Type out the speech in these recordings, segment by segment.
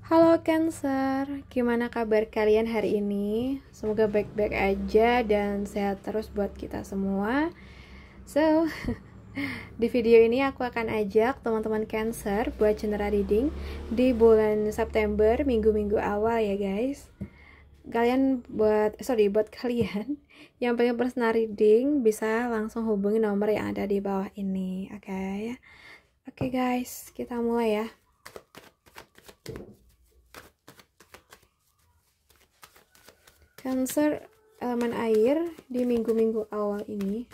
Halo Cancer, gimana kabar kalian hari ini? Semoga baik-baik aja dan sehat terus buat kita semua. So, di video ini aku akan ajak teman-teman Cancer buat general reading di bulan September, minggu-minggu awal ya guys. Buat kalian yang pengen personal reading bisa langsung hubungi nomor yang ada di bawah ini, oke? Oke guys, kita mulai ya. Cancer elemen air di minggu-minggu awal ini.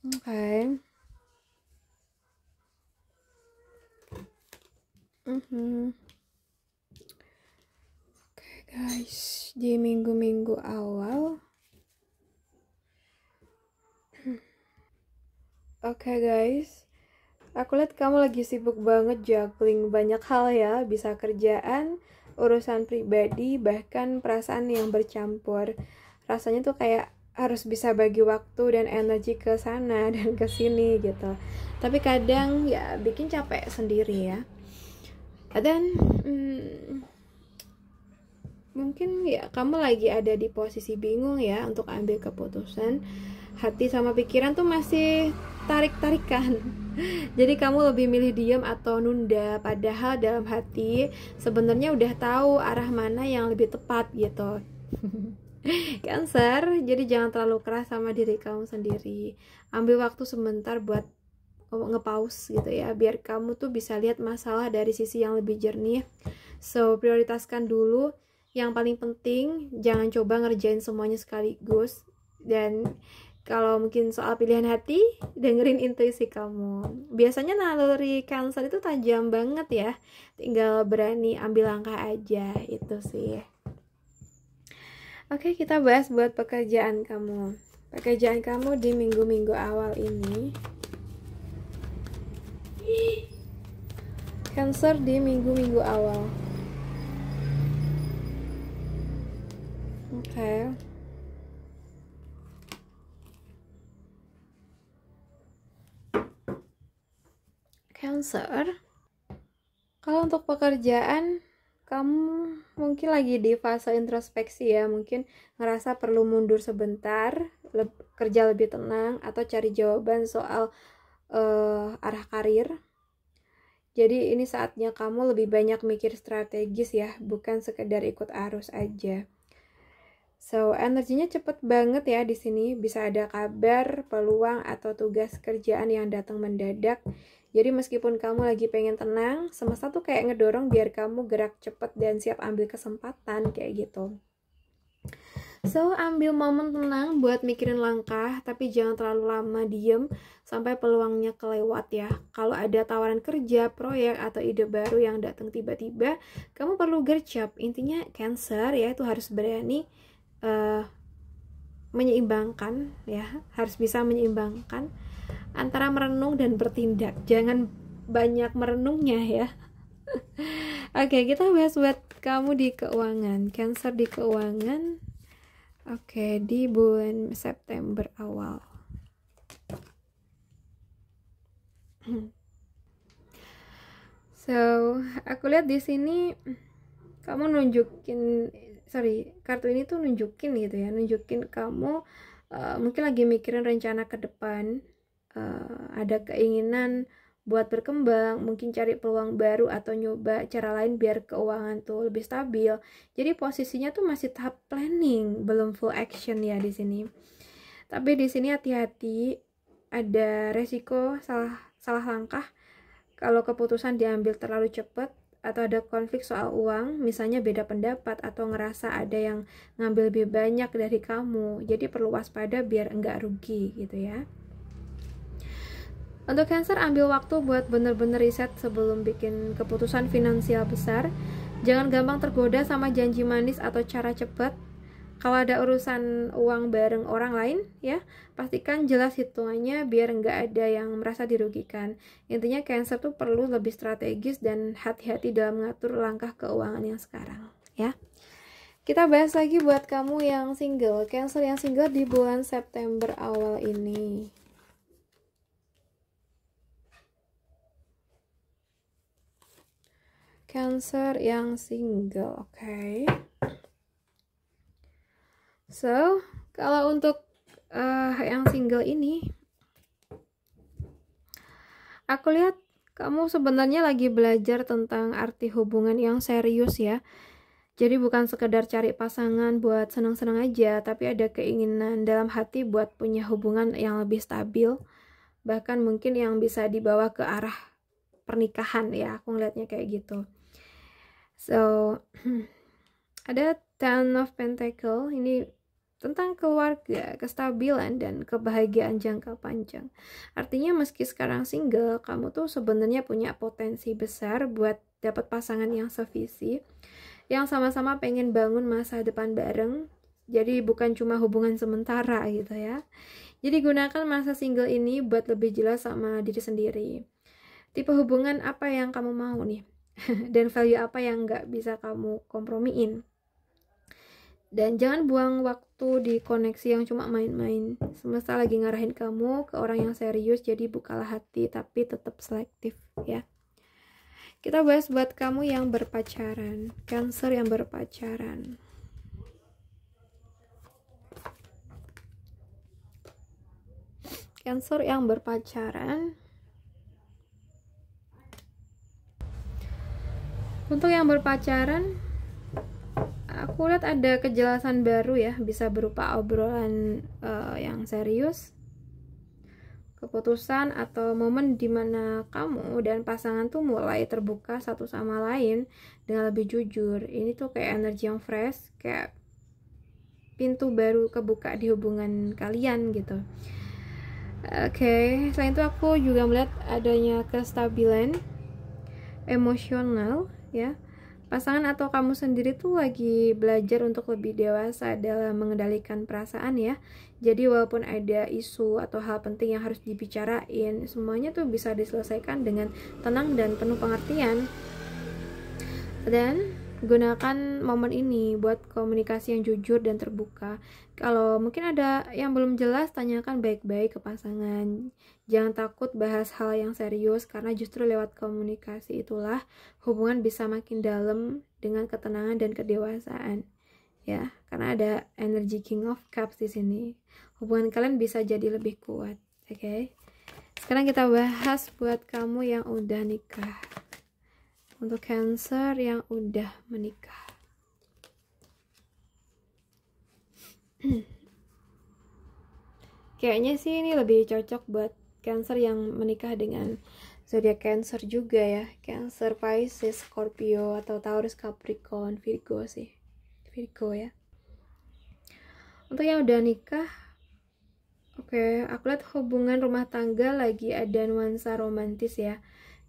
Oke. Oke guys, di minggu-minggu awal. Oke guys, aku lihat kamu lagi sibuk banget juggling banyak hal ya, bisa kerjaan, urusan pribadi, bahkan perasaan yang bercampur. Rasanya tuh kayak harus bisa bagi waktu dan energi ke sana dan ke sini gitu. Tapi kadang ya bikin capek sendiri ya. Dan mungkin ya kamu lagi ada di posisi bingung ya untuk ambil keputusan. Hati sama pikiran tuh masih tarik-tarikan. Jadi kamu lebih milih diam atau nunda, padahal dalam hati sebenarnya udah tahu arah mana yang lebih tepat gitu. Cancer, jadi jangan terlalu keras sama diri kamu sendiri. Ambil waktu sebentar buat nge-pause gitu ya, biar kamu tuh bisa lihat masalah dari sisi yang lebih jernih. So, prioritaskan dulu yang paling penting, jangan coba ngerjain semuanya sekaligus. Dan kalau mungkin soal pilihan hati, dengerin intuisi kamu. Biasanya naluri Cancer itu tajam banget ya. Tinggal berani ambil langkah aja, itu sih. Oke, kita bahas buat pekerjaan kamu. Pekerjaan kamu di minggu-minggu awal ini. Cancer di minggu-minggu awal. Oke. Cancer, kalau untuk pekerjaan kamu mungkin lagi di fase introspeksi ya, mungkin ngerasa perlu mundur sebentar, kerja lebih tenang, atau cari jawaban soal arah karir. Jadi ini saatnya kamu lebih banyak mikir strategis ya, bukan sekedar ikut arus aja. So, energinya cepet banget ya di sini, bisa ada kabar, peluang, atau tugas kerjaan yang datang mendadak. Jadi meskipun kamu lagi pengen tenang, semesta tuh kayak ngedorong biar kamu gerak cepet dan siap ambil kesempatan kayak gitu. So, ambil momen tenang buat mikirin langkah, tapi jangan terlalu lama diem sampai peluangnya kelewat ya. Kalau ada tawaran kerja, proyek, atau ide baru yang datang tiba-tiba, kamu perlu gercep. Intinya Cancer ya, itu harus berani menyeimbangkan ya, harus bisa menyeimbangkan antara merenung dan bertindak. Jangan banyak merenungnya ya. Oke, kita bahas buat kamu di keuangan. Cancer di keuangan. Oke, di bulan September awal. So, aku lihat di sini kamu kartu ini tuh nunjukin gitu ya, nunjukin kamu mungkin lagi mikirin rencana ke depan, ada keinginan buat berkembang, mungkin cari peluang baru atau nyoba cara lain biar keuangan tuh lebih stabil. Jadi posisinya tuh masih tahap planning, belum full action ya di sini. Tapi di sini hati-hati, ada resiko salah langkah kalau keputusan diambil terlalu cepat, atau ada konflik soal uang, misalnya beda pendapat atau ngerasa ada yang ngambil lebih banyak dari kamu. Jadi perlu waspada biar enggak rugi gitu ya. Untuk Cancer, ambil waktu buat bener-bener riset sebelum bikin keputusan finansial besar. Jangan gampang tergoda sama janji manis atau cara cepat. Kalau ada urusan uang bareng orang lain ya, pastikan jelas hitungannya biar nggak ada yang merasa dirugikan. Intinya Cancer tuh perlu lebih strategis dan hati-hati dalam mengatur langkah keuangan yang sekarang ya. Kita bahas lagi buat kamu yang single, Cancer yang single di bulan September awal ini. Cancer yang single, oke. So, kalau untuk yang single ini, aku lihat kamu sebenarnya lagi belajar tentang arti hubungan yang serius ya. Jadi bukan sekedar cari pasangan buat senang-senang aja, tapi ada keinginan dalam hati buat punya hubungan yang lebih stabil. Bahkan mungkin yang bisa dibawa ke arah pernikahan ya, aku ngeliatnya kayak gitu. So, ada Ten of Pentacle, ini tentang keluarga, kestabilan, dan kebahagiaan jangka panjang. Artinya meski sekarang single, kamu tuh sebenarnya punya potensi besar buat dapat pasangan yang sevisi, yang sama-sama pengen bangun masa depan bareng. Jadi bukan cuma hubungan sementara gitu ya. Jadi gunakan masa single ini buat lebih jelas sama diri sendiri. Tipe hubungan apa yang kamu mau nih? Dan value apa yang nggak bisa kamu kompromiin. Dan jangan buang waktu di koneksi yang cuma main-main. Semesta lagi ngarahin kamu ke orang yang serius, jadi bukalah hati tapi tetap selektif ya. Kita bahas buat kamu yang berpacaran, Cancer yang berpacaran. Cancer yang berpacaran. Untuk yang berpacaran, aku lihat ada kejelasan baru ya, bisa berupa obrolan yang serius, keputusan, atau momen dimana kamu dan pasangan tuh mulai terbuka satu sama lain dengan lebih jujur. Ini tuh kayak energi yang fresh, kayak pintu baru kebuka di hubungan kalian gitu. Oke, selain itu aku juga melihat adanya kestabilan emosional ya. Pasangan atau kamu sendiri tuh lagi belajar untuk lebih dewasa dalam mengendalikan perasaan ya. Jadi walaupun ada isu atau hal penting yang harus dibicarain, semuanya tuh bisa diselesaikan dengan tenang dan penuh pengertian. Dan gunakan momen ini buat komunikasi yang jujur dan terbuka. Kalau mungkin ada yang belum jelas, tanyakan baik-baik ke pasangan. Jangan takut bahas hal yang serius, karena justru lewat komunikasi itulah hubungan bisa makin dalam dengan ketenangan dan kedewasaan. Ya, karena ada energi King of Cups di sini. Hubungan kalian bisa jadi lebih kuat, oke? Sekarang kita bahas buat kamu yang udah nikah. Untuk Cancer yang udah menikah. Kayaknya sih ini lebih cocok buat Cancer yang menikah dengan zodiak Cancer juga ya. Cancer, Pisces, Scorpio, atau Taurus, Capricorn, Virgo sih. Virgo ya. Untuk yang udah nikah, oke, aku lihat hubungan rumah tangga lagi ada nuansa romantis ya.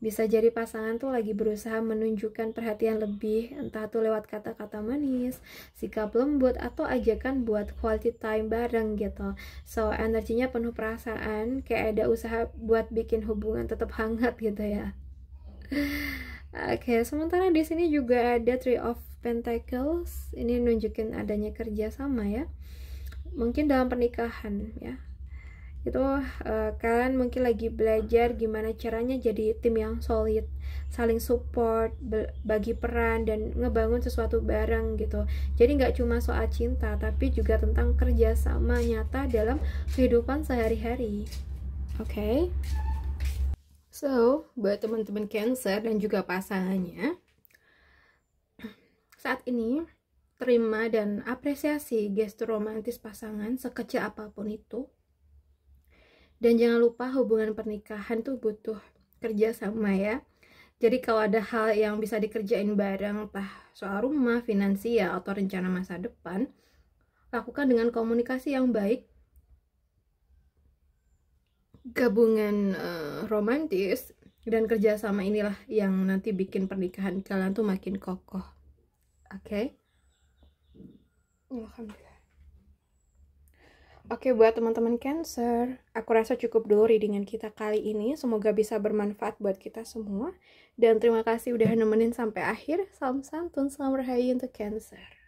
Bisa jadi pasangan tuh lagi berusaha menunjukkan perhatian lebih, entah tuh lewat kata-kata manis, sikap lembut, atau ajakan buat quality time bareng gitu. So, energinya penuh perasaan, kayak ada usaha buat bikin hubungan tetap hangat gitu ya. Oke, sementara di sini juga ada Three of Pentacles. Ini nunjukin adanya kerjasama ya. Mungkin dalam pernikahan ya. Itu kalian mungkin lagi belajar gimana caranya jadi tim yang solid, saling support, bagi peran, dan ngebangun sesuatu bareng gitu. Jadi nggak cuma soal cinta, tapi juga tentang kerjasama nyata dalam kehidupan sehari-hari. Oke. So, buat teman-teman Cancer dan juga pasangannya, saat ini terima dan apresiasi gestur romantis pasangan sekecil apapun itu. Dan jangan lupa hubungan pernikahan tuh butuh kerjasama ya. Jadi kalau ada hal yang bisa dikerjain bareng, entah soal rumah, finansial, atau rencana masa depan, lakukan dengan komunikasi yang baik. Gabungan romantis dan kerjasama inilah yang nanti bikin pernikahan kalian tuh makin kokoh. Oke? Alhamdulillah. Oke, buat teman-teman Cancer, aku rasa cukup dulu readingan kita kali ini. Semoga bisa bermanfaat buat kita semua. Dan terima kasih udah nemenin sampai akhir. Salam santun, salam rahayu untuk Cancer.